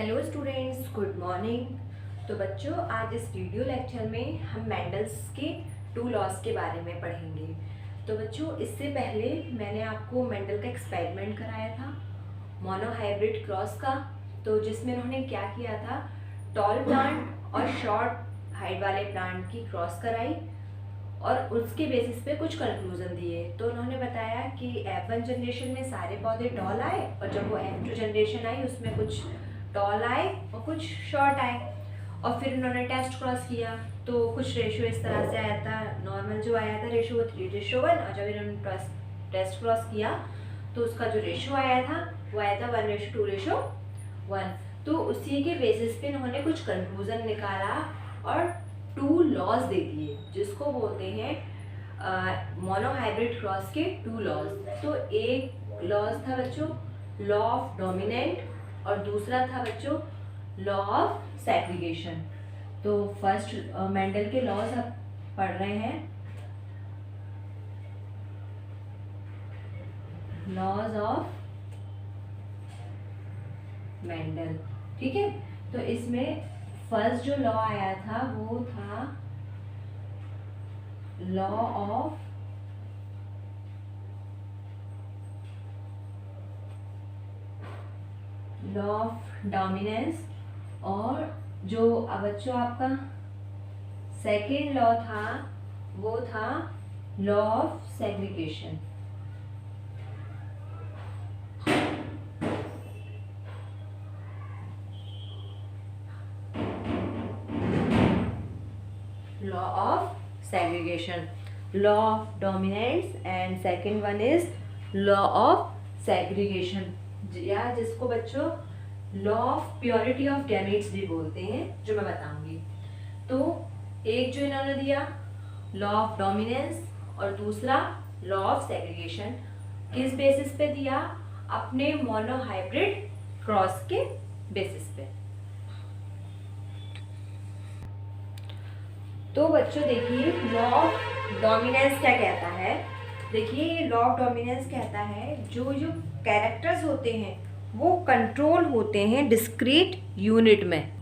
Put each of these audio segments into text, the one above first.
Hello students, good morning. तो बच्चों, आज इस वीडियो लेक्चर में हम मेंडल्स के 2 लॉज के बारे में पढ़ेंगे। तो बच्चों, इससे पहले मैंने आपको मेंडल का एक्सपेरिमेंट कराया था मोनोहाइब्रिड क्रॉस का, तो जिसमें उन्होंने क्या किया था, टॉल प्लांट और शॉर्ट हाइट वाले प्लांट की क्रॉस कराई और उसके बेसिस पे कुछ कंक्लूजन दिए। तो उन्होंने बताया कि F1 जनरेशन में सारे पौधे टॉल आए और जब वो F2 जनरेशन आई उसमें कुछ टॉल आए और कुछ शॉर्ट आए। और फिर उन्होंने टेस्ट क्रॉस किया तो कुछ रेशो इस तरह से आया था। नॉर्मल जो आया था रेशो वो 3:1, और जब इन्होंने टेस्ट क्रॉस किया तो उसका जो रेशो आया था वो आया था 1:2:1। तो उसी के बेसिस पे इन्होंने कुछ कंक्लूजन निकाला और 2 लॉज दे दिए, जिसको बोलते हैं मोनोहाइब्रिड क्रॉस के 2 लॉज। तो एक लॉज था बच्चों लॉ ऑफ डोमिनेंट और दूसरा था बच्चों लॉ ऑफ सेग्रीगेशन। तो फर्स्ट मेंडल के लॉज आप पढ़ रहे हैं, लॉज ऑफ मेंडल। ठीक है, तो इसमें फर्स्ट जो लॉ आया था वो था लॉ ऑफ डोमिनेंस, और जो बच्चों आपका सेकेंड लॉ था वो था law of segregation. law of segregation, law of dominance and second one is law of segregation, या जिसको बच्चों law of purity of gametes भी बोलते हैं, जो मैं बताऊंगी। तो एक जो इन्होंने दिया लॉ ऑफ डोमिनेंस और दूसरा लॉ ऑफ सेग्रीगेशन, किस बेसिस पे दिया? अपने मोनोहाइब्रिड क्रॉस के बेसिस पे। तो बच्चों देखिए, लॉ ऑफ डोमिनेंस क्या कहता है। देखिए, ये लॉ ऑफ डोमिनेंस कहता है जो कैरेक्टर्स होते हैं वो कंट्रोल होते हैं डिस्क्रीट यूनिट में,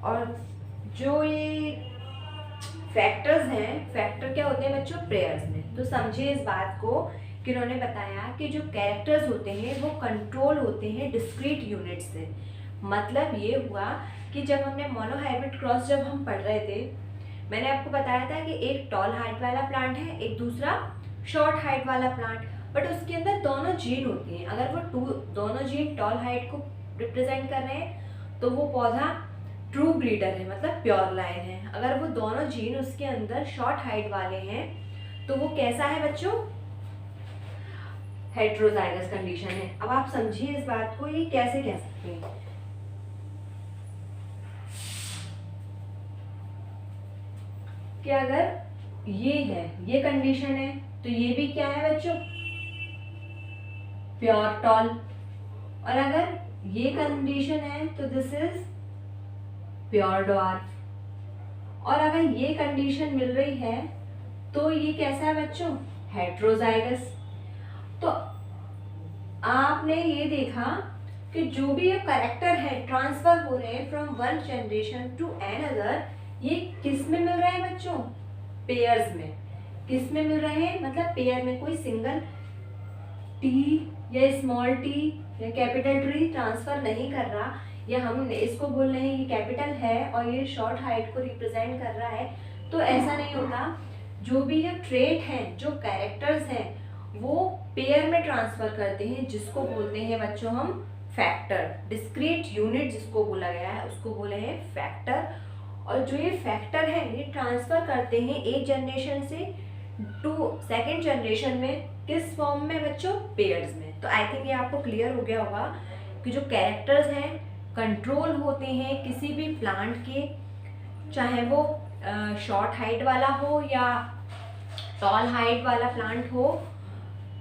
और जो ये फैक्टर्स हैं, फैक्टर क्या होते हैं बच्चों? पेयर्स में। तो समझिए इस बात को कि उन्होंने बताया कि जो कैरेक्टर्स होते हैं वो कंट्रोल होते हैं डिस्क्रीट यूनिट से। मतलब ये हुआ कि जब हमने मोनोहाइब्रिड क्रॉस जब हम पढ़ रहे थे, मैंने आपको बताया था कि एक टॉल हाइट वाला प्लांट है, एक दूसरा शॉर्ट हाइट वाला प्लांट, बट उसके अंदर दोनों जीन होती हैं। अगर वो दोनों जीन टॉल हाइट को रिप्रेजेंट कर रहे हैं तो वो पौधा ट्रू ब्रीडर है, मतलब प्योर लाइन है। अगर वो दोनों जीन उसके अंदर शॉर्ट हाइट वाले हैं तो वो कैसा है बच्चों? हेट्रोजाइगस कंडीशन है। अब आप समझिए इस बात को, ये कैसे कह सकते हैं कि अगर ये है, ये कंडीशन है, तो ये भी क्या है बच्चों? Pure tall. और अगर ये कंडीशन है तो दिस इज प्योर ड्वार्फ। और अगर ये कंडीशन मिल रही है तो ये कैसा है बच्चों? हेट्रोजाइगस। तो आपने ये देखा कि जो भी ये कैरेक्टर है ट्रांसफर हो रहे हैं from one generation to another, ये किस में मिल रहे हैं बच्चों? पेयर्स में। किस में मिल रहे हैं? मतलब पेयर में, कोई सिंगल टी या स्मॉल टी या कैपिटल टी ट्रांसफर नहीं कर रहा, या हम इसको बोल रहे हैं ये कैपिटल है और ये शॉर्ट हाइट को रिप्रेजेंट कर रहा है, तो ऐसा नहीं होता। जो भी ये ट्रेट हैं, जो कैरेक्टर्स हैं, वो पेयर में ट्रांसफर करते हैं, जिसको बोलते हैं बच्चों हम फैक्टर। डिस्क्रीट यूनिट जिसको बोला गया है उसको बोले हैं फैक्टर। और जो ये फैक्टर है ये ट्रांसफर करते हैं एक जनरेशन से टू सेकेंड जनरेशन में, किस फॉर्म में बच्चों? पेयर्स में। तो आई थिंक ये आपको क्लियर हो गया होगा कि जो कैरेक्टर्स हैं कंट्रोल होते हैं किसी भी प्लांट के, चाहे वो शॉर्ट हाइट वाला हो या टॉल हाइट वाला प्लांट हो।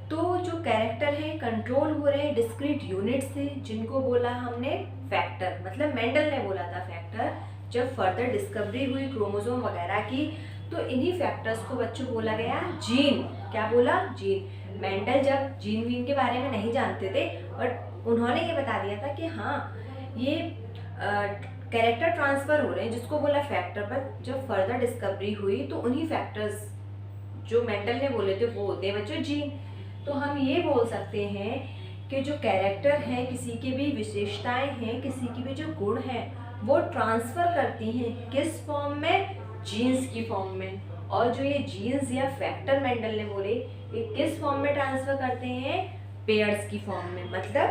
तो जो कैरेक्टर है कंट्रोल हो रहे हैं डिस्क्रीट यूनिट से, जिनको बोला हमने फैक्टर। मतलब मेंडल ने बोला था फैक्टर। जब फर्दर डिस्कवरी हुई क्रोमोसोम वगैरह की तो इन्हीं फैक्टर्स को बच्चों बोला गया जीन। क्या बोला? जीन। मेंडल जब जीन वीन के बारे में नहीं जानते थे, बट उन्होंने ये बता दिया था कि हाँ ये कैरेक्टर ट्रांसफर हो रहे हैं, जिसको बोला फैक्टर। पर जब फर्दर डिस्कवरी हुई तो उन्हीं फैक्टर्स जो मेंडल ने बोले थे वो होते हैं बच्चों जीन। तो हम ये बोल सकते हैं कि जो कैरेक्टर हैं, किसी की भी विशेषताएं हैं, किसी की भी जो गुण हैं, वो ट्रांसफर करती हैं किस फॉर्म में? जीन्स की फॉर्म में। और जो ये जीन्स या फैक्टर मेंडल ने बोले, ये किस फॉर्म में ट्रांसफर करते हैं? पेयर्स की फॉर्म में, मतलब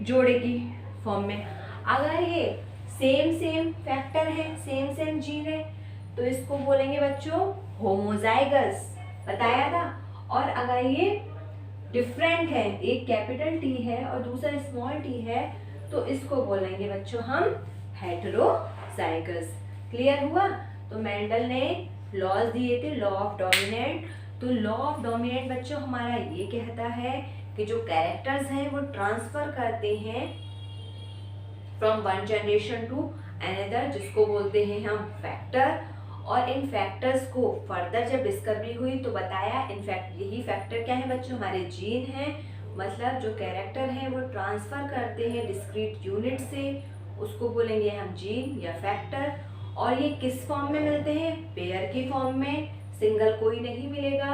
जोड़े की फॉर्म में। अगर ये सेम फैक्टर है, सेम जीन है, तो इसको बोलेंगे बच्चों होमोजाइगस, बताया था। और अगर ये डिफरेंट है, एक कैपिटल टी है और दूसरा स्मॉल टी है, तो इसको बोलेंगे बच्चों हम हेटेरोजाइगस। क्लियर हुआ? तो मेंडल ने लॉज दिए थे, लॉ ऑफ डोमिनेंट। तो लॉ ऑफ डोमिनेंट बच्चों हमारा ये कहता है कि जो कैरेक्टर्स हैं वो ट्रांसफर करते हैं from one generation to another, जिसको बोलते हैं हम फैक्टर। और इन फैक्टर्स को फर्दर जब डिस्कवरी हुई तो बताया इनफैक्ट यही फैक्टर क्या है बच्चों? हमारे जीन हैं। मतलब जो कैरेक्टर हैं वो ट्रांसफर करते हैं डिस्क्रीट यूनिट से, उसको बोलेंगे हम जीन या फैक्टर। और ये किस फॉर्म में मिलते हैं? पेयर की फॉर्म में, सिंगल कोई नहीं मिलेगा।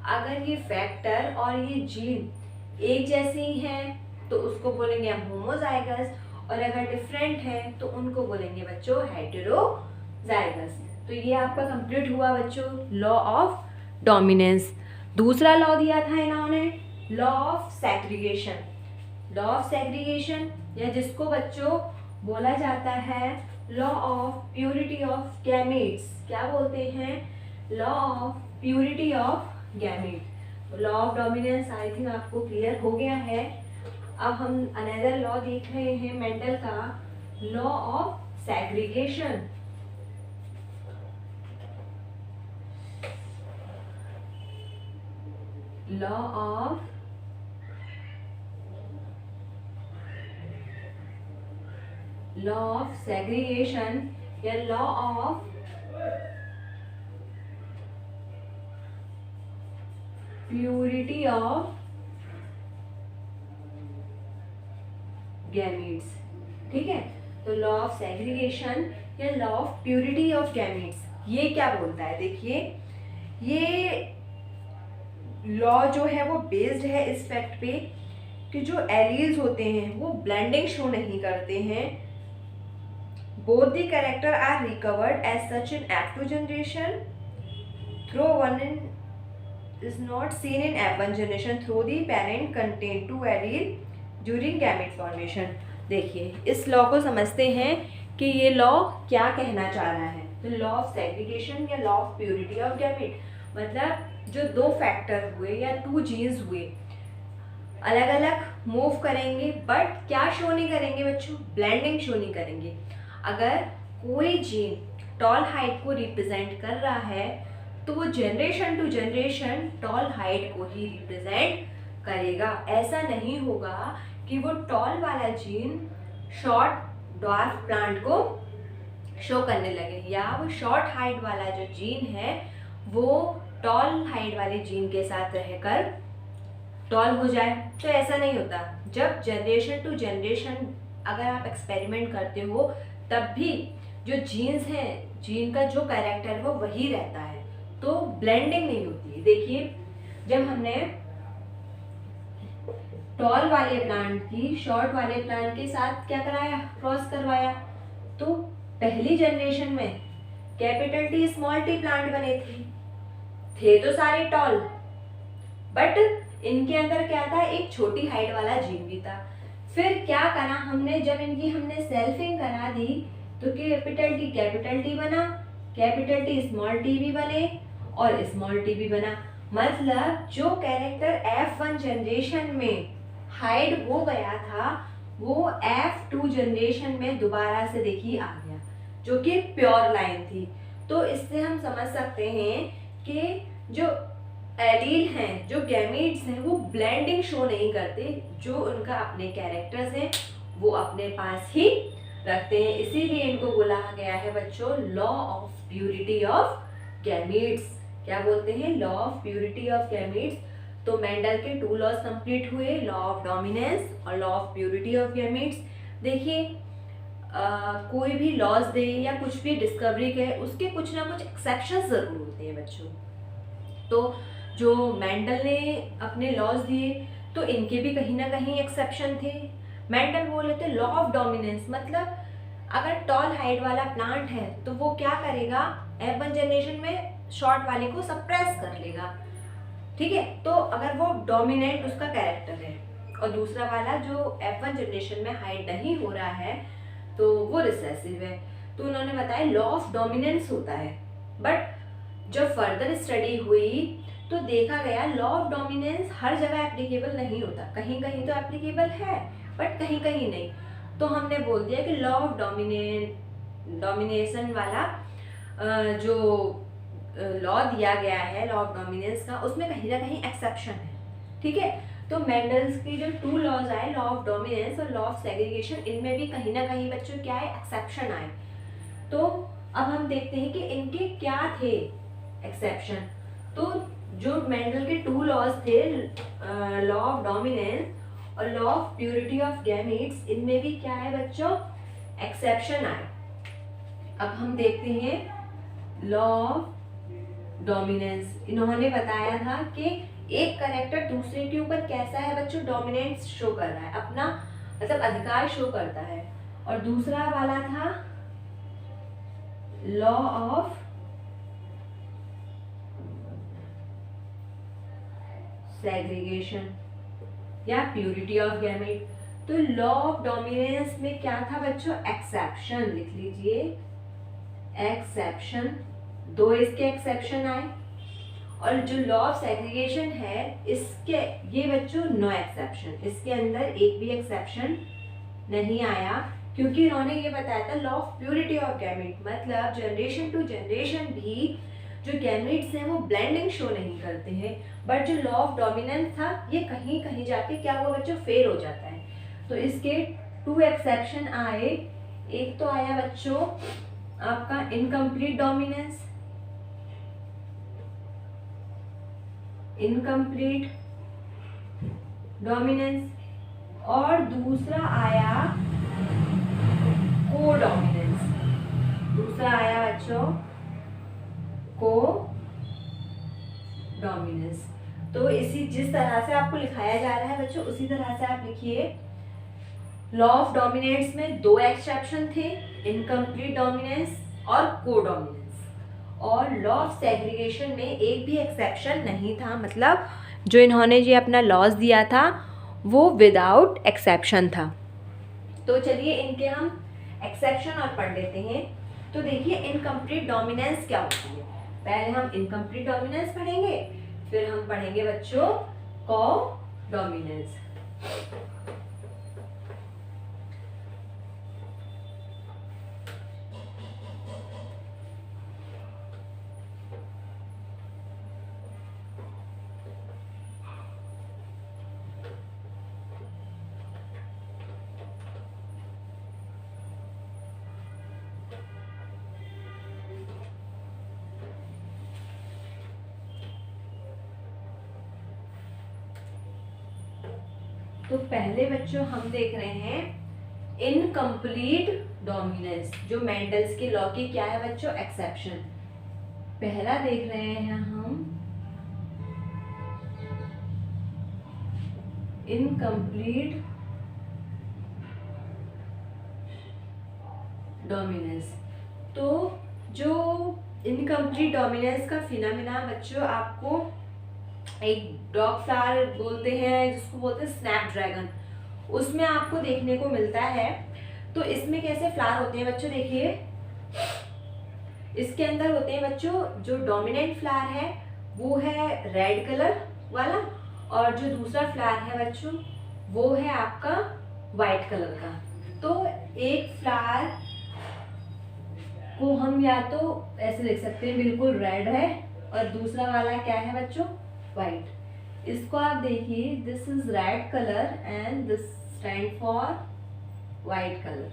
अगर ये फैक्टर और ये जीन एक जैसे ही हैं तो उसको बोलेंगे हम होमोजाइगस, और अगर डिफरेंट है तो उनको बोलेंगे बच्चों हेटेरोजाइगस। तो ये आपका कंप्लीट हुआ बच्चों लॉ ऑफ डोमिनेंस। दूसरा लॉ दिया था इन्होंने, law of segregation. Law of segregation या जिसको बच्चों बोला जाता है law of purity of gametes. क्या बोलते हैं? Law of purity of gamete. Law of dominance I think आपको क्लियर हो गया है। अब हम अनदर लॉ देख रहे हैं मेंडल का, law of segregation. Law of segregation या law of purity of gametes. ठीक है, तो लॉ ऑफ सेग्रीगेशन या law of purity of gametes ये क्या बोलता है? देखिए, ये लॉ जो है वो बेस्ड है इस फैक्ट पे कि जो एलील्स होते हैं वो ब्लेंडिंग शो नहीं करते हैं। Both the character are recovered as such in F2 generation through one is not seen in F1 generation through the parent contain two allele during gamete formation। देखिए, इस लॉ को समझते हैं कि ये लॉ क्या कहना चाह रहा है। तो लॉ ऑफ सेग्रीगेशन या law of purity of gamete, मतलब जो दो फैक्टर हुए या टू जीन्स हुए अलग अलग मूव करेंगे, बट क्या शो नहीं करेंगे बच्चों? ब्लेंडिंग शो नहीं करेंगे। अगर कोई जीन टॉल हाइट को रिप्रेजेंट कर रहा है तो वो generation to generation tall height को ही रिप्रेजेंट करेगा। ऐसा नहीं होगा कि वो टॉल वाला जीन शॉर्ट ड्वार्फ प्लांट को शो करने लगे, या वो शॉर्ट हाइट वाला जो जीन है वो टॉल हाइट वाले जीन के साथ रहकर टॉल हो जाए। तो ऐसा नहीं होता। जब जनरेशन टू जनरेशन अगर आप एक्सपेरिमेंट करते हो तब भी जो जीन्स हैं, जीन का जो कैरेक्टर है वो वही रहता है, तो ब्लेंडिंग नहीं होती है। देखिए, जब हमने टॉल वाले प्लांट की शॉर्ट वाले प्लांट के साथ क्या कराया? क्रॉस करवाया, तो पहली जनरेशन में capital T small T plant बने थे तो सारे टॉल, बट इनके अंदर क्या था? एक छोटी हाइट वाला जीन भी था। फिर क्या करा हमने? जब इनकी हमने सेल्फिंग करा दी तो कैपिटल टी बना, कैपिटल टी स्मॉल टी भी बने और स्मॉल टी भी बना। मतलब जो कैरेक्टर F1 जनरेशन में हाइड हो गया था वो F2 जनरेशन में दोबारा से देखिए आ गया, जो कि प्योर लाइन थी। तो इससे हम समझ सकते हैं कि जो एलील हैं, जो गैमीट्स हैं, वो ब्लेंडिंग शो नहीं करते, जो उनका अपने कैरेक्टर्स हैं वो अपने पास ही रखते हैं। इसीलिए इनको बोला गया है बच्चों law of purity of gametes, क्या बोलते हैं, law of purity of gametes. तो मेंडल के 2 लॉज कंप्लीट हुए, लॉ ऑफ डोमिनेंस और law of purity of gametes. देखिए कोई भी लॉज दे या कुछ भी डिस्कवरी के, उसके कुछ ना कुछ एक्सेप्शंस जरूर होते हैं बच्चों। तो जो मेंडल ने अपने लॉज दिए तो इनके भी कहीं ना कहीं एक्सेप्शन थे। मेंडल बोले थे लॉ ऑफ डोमिनेंस, मतलब अगर टॉल हाइट वाला प्लांट है तो वो क्या करेगा, F1 जनरेशन में शॉर्ट वाले को सप्रेस कर लेगा, ठीक है। तो अगर वो डोमिनेंट उसका कैरेक्टर है और दूसरा वाला जो F1 जनरेशन में हाइड नहीं हो रहा है तो वो रिसेसिव है, तो उन्होंने बताया लॉ ऑफ डोमिनेंस होता है। बट जब फर्दर स्टडी हुई तो देखा गया लॉ ऑफ डोमिनेंस हर जगह एप्लीकेबल नहीं होता, कहीं कहीं तो एप्लीकेबल है बट कहीं कहीं नहीं। तो हमने बोल दिया कि लॉ ऑफ डोमिनेशन वाला जो लॉ दिया गया है लॉ ऑफ डोमिनेंस का, उसमें कहीं ना कहीं एक्सेप्शन है, ठीक है। तो मेंडल्स की जो 2 लॉज आए, लॉ ऑफ डोमिनेंस और लॉ ऑफ सेग्रीगेशन, इनमें भी कहीं ना कहीं बच्चों क्या है, एक्सेप्शन आए। तो अब हम देखते हैं कि इनके क्या थे एक्सेप्शन। तो जो मेंडल के 2 लॉज थे, लॉ ऑफ डोमिनेंस और law of purity of gametes, इनमें भी क्या है बच्चों, एक्सेप्शन आए। अब हम देखते हैं लॉ ऑफ डोमिनेंस। इन्होंने बताया था कि एक कैरेक्टर दूसरे के ऊपर कैसा है बच्चों, डोमिनेंस शो कर रहा है, अपना मतलब अधिकार शो करता है। और दूसरा वाला था लॉ ऑफ सेग्रीगेशन या प्यूरिटी ऑफ गैमेट। तो लॉ ऑफ डोमिनेंस में क्या था बच्चों, एक्सेप्शन, लिख लीजिए एक्सेप्शन, 2 इसके एक्सेप्शन आए। और जो लॉ ऑफ सेग्रीगेशन है इसके, ये बच्चों नो एक्सेप्शन, इसके अंदर एक भी एक्सेप्शन नहीं आया, क्योंकि इन्होंने ये बताया था law of purity of gamete, मतलब जनरेशन टू जनरेशन भी जो गैमेट्स हैं वो ब्लेंडिंग शो नहीं करते हैं। बट जो लॉ ऑफ डोमिनेंस था ये कहीं कहीं जाके क्या हुआ बच्चों, फेल हो जाता है। तो इसके 2 एक्सेप्शन आए। एक तो आया बच्चों आपका इनकम्प्लीट डोमिनेंस, इनकम्प्लीट डोमिनेंस, और दूसरा आया को डोमिनेंस। दूसरा आया बच्चों को डोमिनेंस। तो इसी जिस तरह से आपको लिखाया जा रहा है बच्चों उसी तरह से आप लिखिए। लॉ ऑफ डोमिनेंस में 2 एक्सेप्शन थे, इनकम्प्लीट डोमिनेंस और को डोमिनेंस। और लॉ ऑफ सेग्रीगेशन में एक भी एक्सेप्शन नहीं था, मतलब जो इन्होंने ये अपना लॉज दिया था वो विदाउट एक्सेप्शन था। तो चलिए इनके हम एक्सेप्शन और पढ़ लेते हैं। तो देखिए इनकम्प्लीट डोमिनेंस क्या होती है। पहले हम इनकम्प्लीट डोमिनेंस पढ़ेंगे, फिर हम पढ़ेंगे बच्चों को डोमिनेंस। तो पहले बच्चों हम देख रहे हैं इनकम्प्लीट डोमिनेंस, जो मेंडल्स के लॉ की क्या है बच्चों, एक्सेप्शन। पहला देख रहे हैं हम इनकम्प्लीट डोमिनेंस। तो जो इनकम्प्लीट डोमिनेंस का फिनोमेना बच्चों आपको एक डॉग फ्लावर बोलते हैं, जिसको बोलते हैं स्नैप ड्रैगन, उसमें आपको देखने को मिलता है। तो इसमें कैसे फ्लावर होते हैं बच्चों, देखिए इसके अंदर होते हैं बच्चों, जो डोमिनेंट फ्लावर है वो है रेड कलर वाला, और जो दूसरा फ्लावर है बच्चों वो है आपका वाइट कलर का। तो एक फ्लावर को हम या तो ऐसे लिख सकते हैं बिल्कुल रेड है, और दूसरा वाला क्या है बच्चों, वाइट। इसको आप देखिए, this is red colour and this stand for white colour.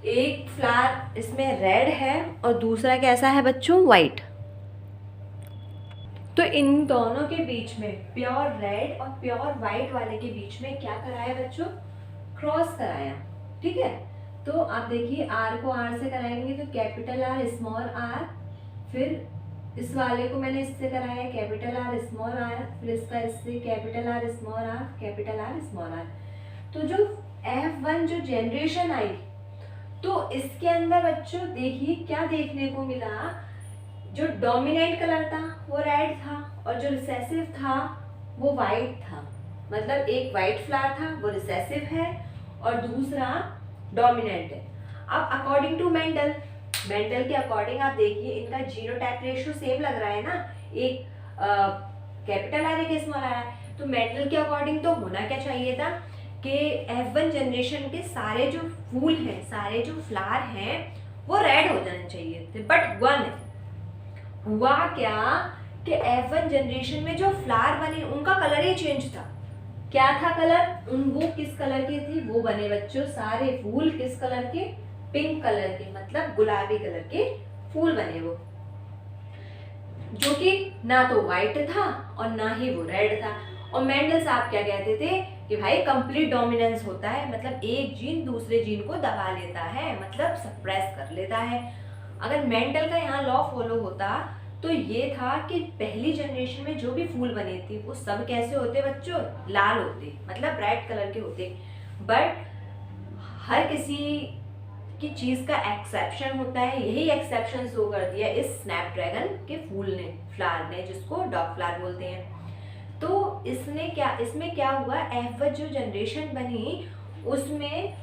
एक फ्लावर इसमें रेड है और दूसरा कैसा है बच्चों, वाइट। तो इन दोनों के बीच में, प्योर रेड और प्योर वाइट वाले के बीच में क्या कराया बच्चों, क्रॉस कराया। ठीक है, तो आप देखिए आर को आर से कराएंगे तो कैपिटल आर स्मॉल आर, फिर इस वाले को मैंने इससे कराया कैपिटल आर स्मॉल आर, फिर इसका इससे capital R small R, capital R small R. तो जो F1 जो जनरेशन आई, तो इसके अंदर बच्चों देखिए क्या देखने को मिला, जो डोमिनेंट कलर था वो रेड था और जो रिसेसिव था वो वाइट था। मतलब एक वाइट फ्लावर था वो रिसेसिव है और दूसरा डोमिनेंट है। अब अकॉर्डिंग टू मेंडल के अकॉर्डिंग आप देखिए इनका जीनोटाइप रेशियो सेम लग रहा है ना, एक कैपिटल आर एक स्मॉल आर है। तो मेंडल के अकॉर्डिंग तो होना क्या चाहिए था कि F1 जनरेशन के सारे जो फूल हैं, सारे जो फ्लावर हैं वो रेड हो जाने चाहिए थे, बट हुआ क्या कि F1 जनरेशन में जो फ्लावर बने उनका कलर ही चेंज था। क्या था कलर, वो किस कलर के थे, वो बने बच्चों सारे फूल किस कलर के, पिंक कलर के, मतलब गुलाबी कलर के फूल बने वो, जो कि ना तो वाइट था और ना ही वो रेड था। और मेंडल साहब क्या कहते थे कि भाई कंप्लीट डोमिनेंस होता है, मतलब एक जीन दूसरे जीन को दबा लेता है, मतलब सप्रेस कर लेता है। अगर मेंडल का यहाँ लॉ फॉलो होता तो ये था कि पहली जनरेशन में जो भी फूल बने थे वो सब कैसे होते बच्चों, लाल होते, मतलब रेड कलर के होते। बट हर किसी की चीज का एक्सेप्शन होता है, यही एक्सेप्शन शो कर दिया इस स्नैपड्रैगन के फूल ने, फ्लावर ने, जिसको डॉग फ्लावर बोलते हैं। तो इसमें क्या हुआ, F1 जो जनरेशन बनी उसमें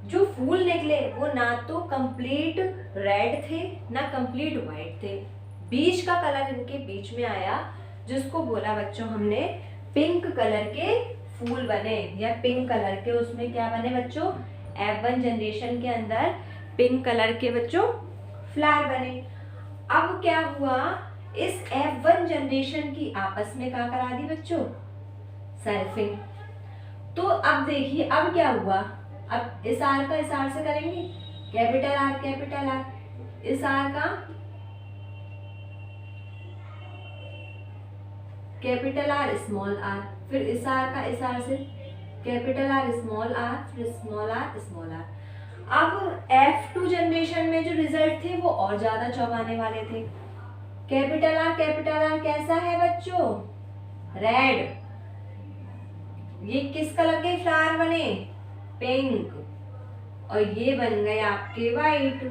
जो फूल निकले वो ना तो कंप्लीट रेड थे ना कंप्लीट वाइट थे, बीच का कलर इनके बीच में आया, जिसको बोला बच्चों हमने पिंक कलर के फूल बने, या पिंक कलर के उसमें क्या बने बच्चों, F1 जनरेशन के अंदर पिंक कलर के बच्चों फ्लावर बने। अब क्या हुआ, इस F1 जनरेशन की आपस में क्या करा दी बच्चों, सेल्फिंग। तो अब देखिए अब क्या हुआ, अब इस आर का इस आर से करेंगे कैपिटल आर, इस आर का कैपिटल आर स्मॉल आर, फिर इस आर का इस आर से कैपिटल आर स्मॉल आर, फिर स्मॉल आर स्मॉल आर। अब F2 जनरेशन में जो रिजल्ट थे वो और ज्यादा चौंकाने वाले थे। कैपिटल आर कैसा है बच्चों, रेड। ये किस कलर के फ्लावर बने, पिंक, और ये बन गए आपके वाइट।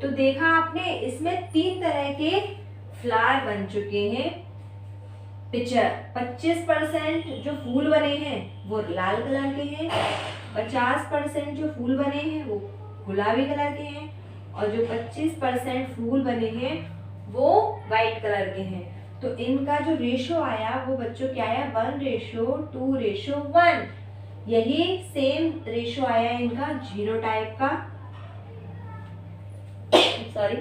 तो देखा आपने इसमें 3 तरह के फ्लावर बन चुके हैं। 25% जो फूल बने हैं वो लाल कलर के हैं, 50% जो फूल बने हैं वो गुलाबी कलर के हैं, और जो 25% फूल बने हैं वो वाइट कलर के हैं। तो इनका जो रेशो आया वो बच्चों क्या आया, 1:2:1। यही सेम रेशो आया इनका जीनोटाइप का, सॉरी,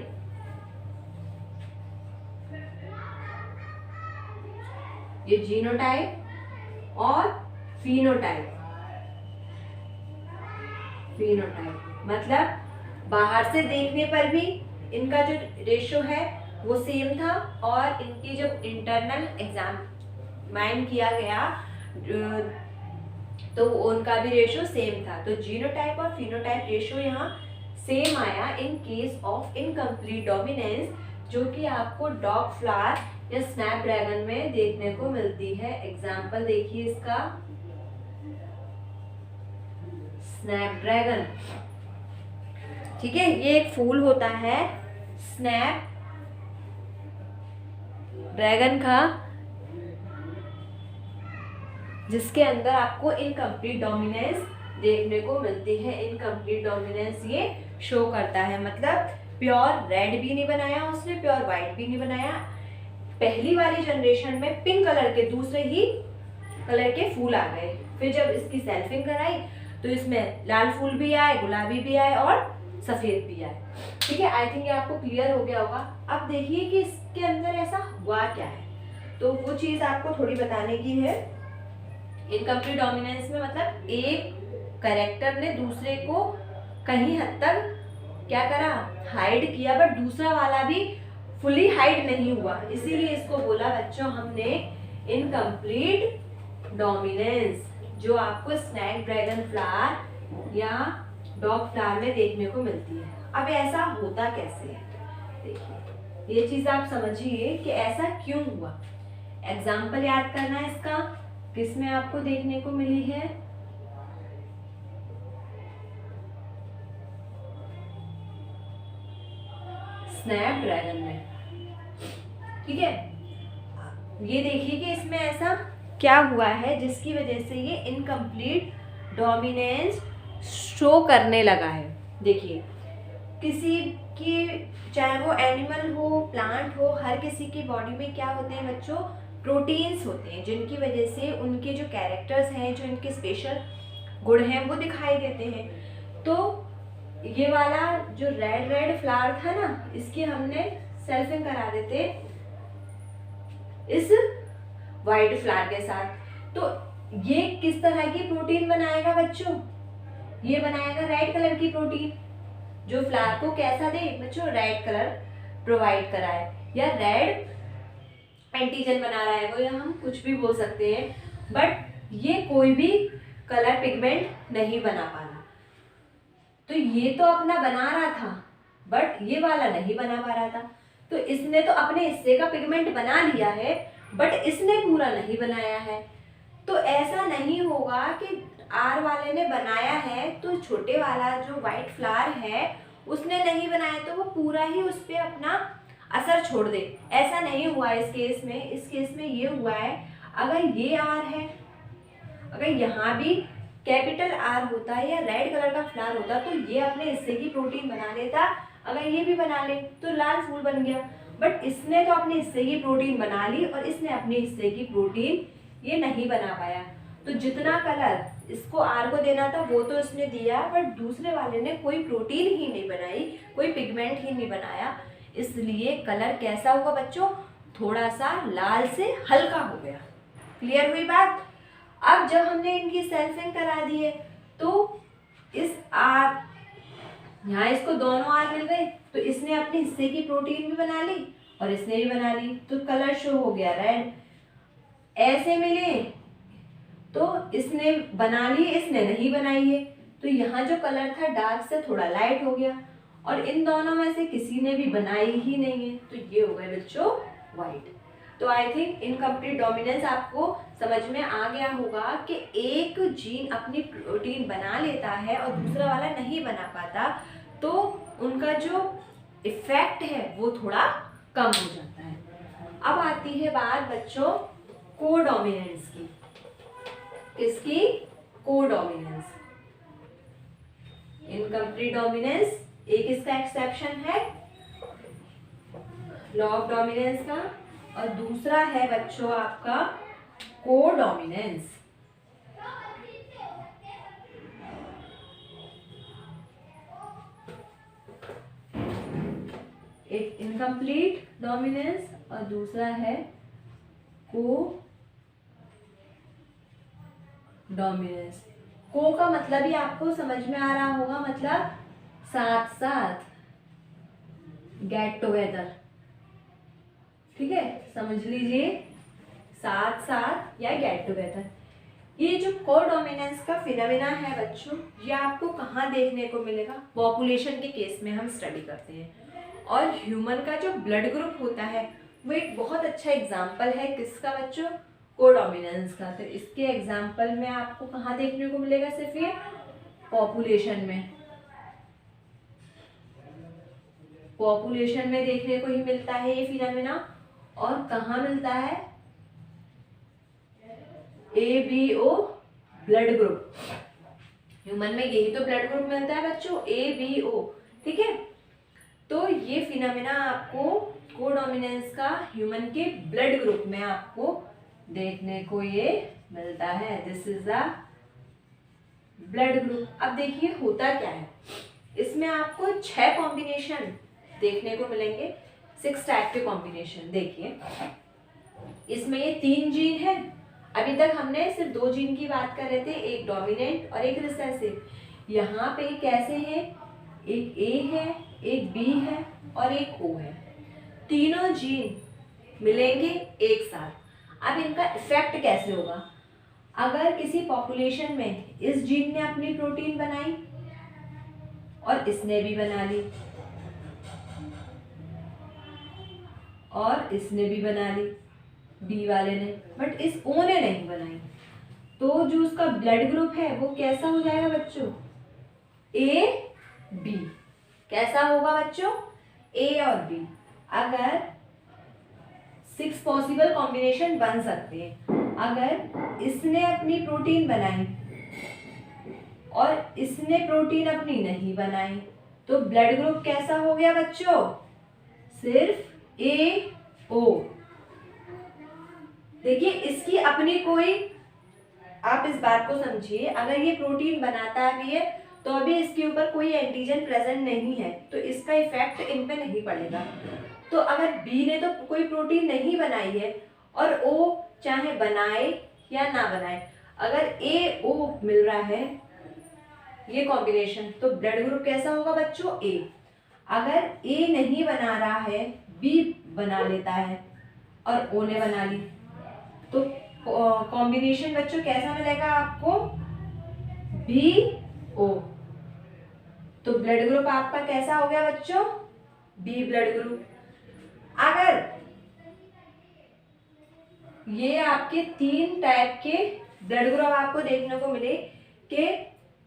ये जीनोटाइप और फिनोटाइप। मतलब बाहर से देखने पर भी इनका जो रेशो है वो सेम था, और इनकी जब इंटरनल एग्जामिन किया गया तो उनका भी रेशो सेम था। तो जीनोटाइप और फिनोटाइप रेशो यहाँ सेम आया in case of incomplete dominance, जो कि आपको डॉग फ्लावर या स्नैपड्रैगन में देखने को मिलती है। एग्जाम्पल देखिए इसका, स्नैपड्रैगन, ठीक है, ये एक फूल होता है स्नैप ड्रैगन का, जिसके अंदर आपको इनकम्प्लीट डोमिनेंस देखने को मिलती है। इनकम्प्लीट डोमिनेंस ये शो करता है, मतलब प्योर रेड भी नहीं बनाया उसने, प्योर वाइट भी नहीं बनाया। पहली वाली जनरेशन में पिंक कलर के दूसरे ही कलर के फूल आ गए, फिर जब इसकी सेल्फिंग कराई तो इसमें लाल फूल भी आए, गुलाबी भी आए और सफेद भी आए। ठीक है, आई थिंक ये आपको क्लियर हो गया होगा। अब देखिए कि इसके अंदर ऐसा हुआ क्या है, तो वो चीज आपको थोड़ी बताने की है। इनकम्प्लीट डोमिनेंस में मतलब एक कैरेक्टर ने दूसरे को कहीं हद तक क्या करा, हाइड किया, बट दूसरा वाला भी फुली हाइड नहीं हुआ, इसीलिए इसको बोला बच्चों हमने इनकम्प्लीट डोमिनेंस, जो आपको स्नैक ड्रैगन फ्लावर या डॉग फ्लावर में देखने को मिलती है। अब ऐसा होता कैसे है, देखिए ये चीज आप समझिए कि ऐसा क्यों हुआ। एग्जाम्पल याद करना है इसका, किसमें आपको देखने को मिली है, स्नैपड्रैगन में, ठीक है। ये देखिए कि इसमें ऐसा क्या हुआ है जिसकी वजह से ये इनकम्प्लीट डोमिनेंस शो करने लगा है। देखिए किसी की, चाहे वो एनिमल हो प्लांट हो, हर किसी की बॉडी में क्या होते हैं बच्चों, प्रोटीन्स होते हैं, जिनकी वजह से उनके जो कैरेक्टर्स हैं, जो इनके स्पेशल गुण हैं वो दिखाई देते हैं। तो ये वाला जो रेड रेड फ्लावर था ना, इसकी हमने सेल्फिंग करा देते इस वाइट फ्लावर के साथ। तो ये किस तरह की प्रोटीन बनाएगा बच्चों, ये बनाएगा रेड कलर की प्रोटीन, जो फ्लावर को कैसा दे बच्चों, रेड कलर प्रोवाइड कराए, या रेड एंटीजन बना रहा है वो, या हम कुछ भी बोल सकते हैं, बट ये कोई भी कलर पिगमेंट नहीं बना पा रहा। तो ये तो अपना बना रहा था, बट ये वाला नहीं बना पा रहा था। तो इसने तो अपने हिस्से का पिगमेंट बना लिया है, बट इसने पूरा नहीं बनाया है। तो ऐसा नहीं होगा कि आर वाले ने बनाया है तो छोटे वाला जो व्हाइट फ्लावर है उसने नहीं बनाया तो वो पूरा ही उस पर अपना असर छोड़ दे, ऐसा नहीं हुआ इस केस में। इस केस में ये हुआ है, अगर ये आर है, अगर यहाँ भी कैपिटल आर होता है या रेड कलर का फ्लावर होता तो ये अपने हिस्से की प्रोटीन बना लेता, अगर ये भी बना ले तो लाल फूल बन गया। बट इसने तो अपने हिस्से की प्रोटीन बना ली और इसने अपने हिस्से की प्रोटीन ये नहीं बना पाया। तो जितना कलर इसको आर को देना था वो तो इसने दिया, बट दूसरे वाले ने कोई प्रोटीन ही नहीं बनाई, कोई पिगमेंट ही नहीं बनाया, इसलिए कलर कैसा हुआ बच्चों, थोड़ा सा लाल से हल्का हो गया। क्लियर हुई बात। अब जब हमने इनकी सेल्फिंग करा दी है तो इस आर, यहाँ इसको दोनों आर मिल गए, तो इसने अपने हिस्से की प्रोटीन भी बना ली और इसने भी बना ली, तो कलर शो हो गया रेड। ऐसे मिले तो इसने बना ली, इसने नहीं बनाई है, तो यहाँ जो कलर था डार्क से थोड़ा लाइट हो गया, और इन दोनों में से किसी ने भी बनाई ही नहीं है, तो ये हो गए बच्चों व्हाइट। तो आई थिंक इनकम्प्लीट डोमिनेंस आपको समझ में आ गया होगा कि एक जीन अपनी प्रोटीन बना लेता है और दूसरा वाला नहीं बना पाता, तो उनका जो इफेक्ट है वो थोड़ा कम हो जाता है। अब आती है बात बच्चों कोडोमिनेंस की। किसकी? कोडोमिनेंस। इनकम्प्लीट डोमिनेंस एक इसका एक्सेप्शन है लॉ ऑफ डोमिनेंस का, और दूसरा है बच्चों आपका कोडोमिनेंस। एक इनकम्प्लीट डोमिनेंस और दूसरा है को डोमिनेंस। को का मतलब ही आपको समझ में आ रहा होगा, मतलब साथ साथ, गेट टुगेदर, ठीक है, समझ लीजिए, साथ साथ या गेट टुगेदर। ये जो कोडोमिनेंस का फिनोमेना है बच्चों, ये आपको कहाँ देखने को मिलेगा? पॉपुलेशन के केस में हम स्टडी करते हैं, और ह्यूमन का जो ब्लड ग्रुप होता है वो एक बहुत अच्छा एग्जाम्पल है किसका बच्चों? कोडोमिनेंस का। तो इसके एग्जाम्पल में आपको कहाँ देखने को मिलेगा? सिर्फ ये पॉपुलेशन में, पॉपुलेशन में देखने को ही मिलता है ये फिनोमेना। और कहाँ मिलता है? ABO blood group. ह्यूमन में यही तो ब्लड ग्रुप मिलता है बच्चों, ABO, ठीक है। तो ये फिनोमेना आपको कोडोमिनेंस का ह्यूमन के ब्लड ग्रुप में आपको देखने को ये मिलता है। This is the blood group. अब देखिए होता क्या है, इसमें आपको 6 कॉम्बिनेशन देखने को मिलेंगे, 6 टाइप के कॉम्बिनेशन। देखिए इसमें ये 3 जीन है, अभी तक हमने सिर्फ 2 जीन की बात कर रहे थे, एक डोमिनेंट और एक रिसेसिव। यहाँ पे कैसे हैं, एक ए है, एक बी है और एक ओ है, तीनों जीन मिलेंगे एक साथ। अब इनका इफेक्ट कैसे होगा, अगर किसी पॉपुलेशन में इस जीन ने अपनी प्रोटीन बनाई और इसने भी बना ली और इसने भी बना ली, बी वाले ने, बट इस ओ ने नहीं बनाई, तो जो उसका ब्लड ग्रुप है वो कैसा हो जाएगा बच्चों, ए बी। कैसा होगा बच्चों, ए और बी। अगर 6 पॉसिबल कॉम्बिनेशन बन सकते हैं, अगर इसने अपनी प्रोटीन बनाई और इसने प्रोटीन अपनी नहीं बनाई, तो ब्लड ग्रुप कैसा हो गया बच्चों, सिर्फ ए ओ। देखिए इसकी अपनी कोई, आप इस बात को समझिए, अगर ये प्रोटीन बनाता भी है तो अभी इसके ऊपर कोई एंटीजन प्रेजेंट नहीं है, तो इसका इफेक्ट इन पे नहीं पड़ेगा। तो अगर बी ने तो कोई प्रोटीन नहीं बनाई है और ओ चाहे बनाए या ना बनाए, अगर ए ओ मिल रहा है ये कॉम्बिनेशन, तो ब्लड ग्रुप कैसा होगा बच्चों, ए। अगर ए नहीं बना रहा है, बी बना लेता है और ओ ने बना ली, तो कॉम्बिनेशन बच्चों कैसा मिलेगा आपको, बी ओ। तो ब्लड ग्रुप आपका कैसा हो गया बच्चों, बी ब्लड ग्रुप। अगर ये आपके 3 टाइप के ब्लड ग्रुप आपको देखने को मिले कि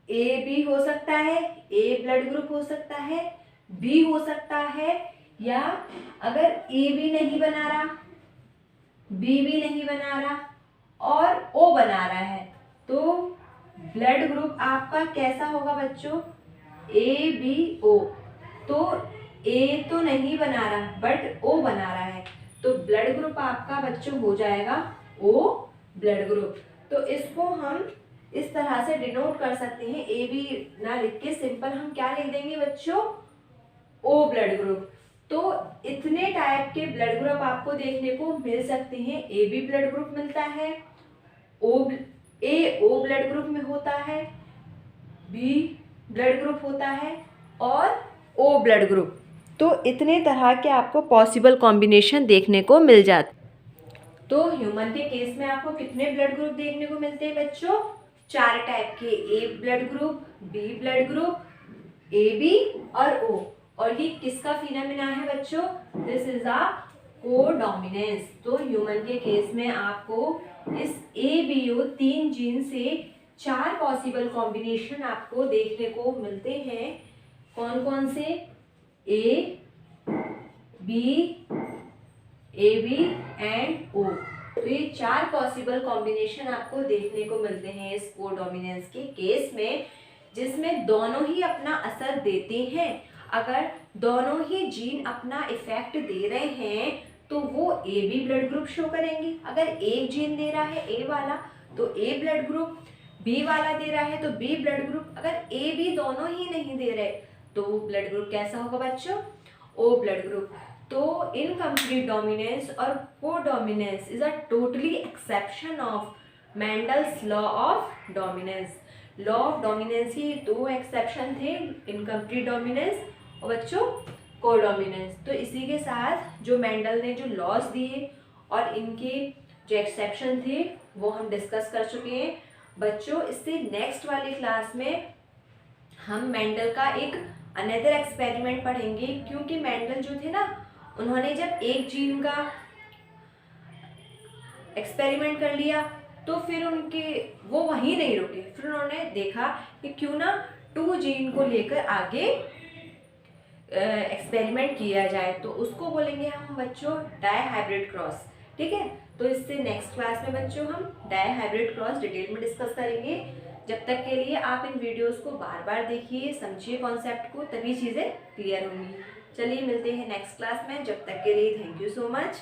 ए बी हो सकता है, ए ब्लड ग्रुप हो सकता है, बी हो सकता है, या अगर ए भी नहीं बना रहा, बी भी नहीं बना रहा और ओ बना रहा है, तो ब्लड ग्रुप आपका कैसा होगा बच्चों, ए बी ओ। तो ए तो नहीं बना रहा बट ओ बना रहा है, तो ब्लड ग्रुप आपका बच्चों हो जाएगा ओ ब्लड ग्रुप। तो इसको हम इस तरह से डिनोट कर सकते हैं, ए बी ना लिख के सिंपल हम क्या लिख देंगे बच्चों, ओ ब्लड ग्रुप। तो इतने टाइप के ब्लड ग्रुप आपको देखने को मिल सकते हैं। ए बी ब्लड ग्रुप मिलता है, ए ओ ब्लड ग्रुप में होता है, बी ब्लड ग्रुप होता है और ओ ब्लड ग्रुप। तो इतने तरह के आपको पॉसिबल कॉम्बिनेशन देखने को मिल जाते। तो ह्यूमन के केस में आपको कितने ब्लड ग्रुप देखने को मिलते हैं बच्चों, 4 टाइप के, A blood group, B blood group, A B और ओ। और ये किसका फिनोमेना है बच्चों, दिस इज अ कोडोमिनेंस। तो ह्यूमन के केस में आपको इस ए बी ओ 3 जीन से 4 पॉसिबल कॉम्बिनेशन आपको देखने को मिलते हैं। कौन कौन से, ए बी एंड ओ। तो ये 4 पॉसिबल कॉम्बिनेशन आपको देखने को मिलते हैं इस कोडोमिनेंस के केस में, जिसमें दोनों ही अपना असर देते हैं। अगर दोनों ही जीन अपना इफेक्ट दे रहे हैं तो वो A B blood group show करेंगे। अगर एक जीन दे रहा है ए वाला तो ए ब्लड ग्रुप, बी वाला दे रहा है तो बी ब्लड ग्रुप। अगर ए बी दोनों ही नहीं दे रहे तो वो ब्लड ग्रुप कैसा होगा बच्चों, ओ ब्लड ग्रुप। तो इनकम्प्लीट डोमिनेंस और codominance is a totally exception of Mendel's law of dominance. Law of dominance he 2 exception थे, इनकम्प्लीट डोमिनेंस और बच्चों कोडोमिनेंस। तो इसी के साथ जो मेंडल ने जो लॉज दिए और इनके जो एक्सेप्शन थे वो हम डिस्कस कर चुके हैं बच्चों। इससे नेक्स्ट वाली क्लास में हम मेंडल का एक अनदर एक्सपेरिमेंट पढ़ेंगे, क्योंकि मेंडल जो थे ना, उन्होंने जब एक जीन का एक्सपेरिमेंट कर लिया तो फिर उनके वो वहीं नहीं रुके, फिर उन्होंने देखा कि क्यों ना 2 जीन को लेकर आगे एक्सपेरिमेंट किया जाए, तो उसको बोलेंगे हम बच्चों डाई हाइब्रिड क्रॉस। ठीक है, तो इससे नेक्स्ट क्लास में बच्चों हम डाई हाइब्रिड क्रॉस डिटेल में डिस्कस करेंगे। जब तक के लिए आप इन वीडियोस को बार बार देखिए, समझिए कॉन्सेप्ट को, तभी चीज़ें क्लियर होंगी। चलिए मिलते हैं नेक्स्ट क्लास में, जब तक के लिए थैंक यू सो मच।